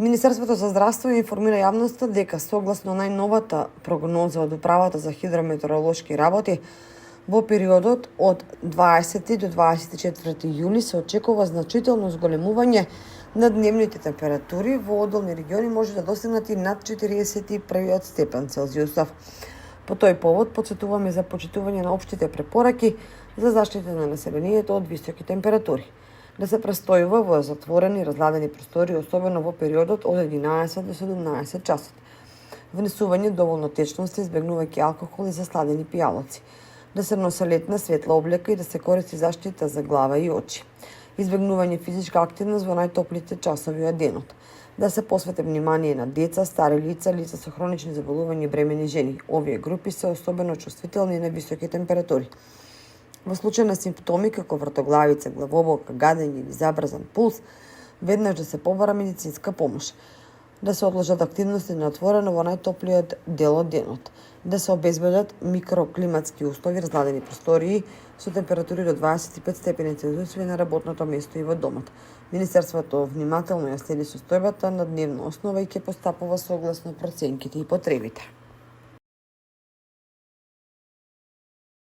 Министерството за здравство информира јавноста дека согласно најновата прогноза од Управата за хидрометеоролошки работи, во периодот од 20 до 24 јули се очекува значително зголемување на дневните температури во одделни региони може да достигнат и над 41 степен Целзиусов. По тој повод потсетуваме за почитување на општите препораки за заштита на населението од високи температури, да се престојува во затворени разладени простори, особено во периодот од 11 до 17 часот. Внесување доволно течност, избегнувајќи алкохол и засладени пијалоци. Да се носи летна светла облека и да се користи заштита за глава и очи. Избегнување физичка активност во најтоплите часови од денот. Да се посвети внимание на деца, стари лица, лица со хронични заболувања и бремени жени. Овие групи се особено чувствителни на високи температури. Во случај на симптоми како вртоглавица, главоболка, гадење или забрзан пулс, веднаш да се побара медицинска помош. Да се одложат активности на отворено во најтоплиот дел од денот. Да се обезбедат микроклиматски услови, разладени простории со температури до 25 степени Целзиусови на работното место и во домот. Министерството внимателно ја следи состојбата на дневна основа и ќе постапува согласно проценките и потребите.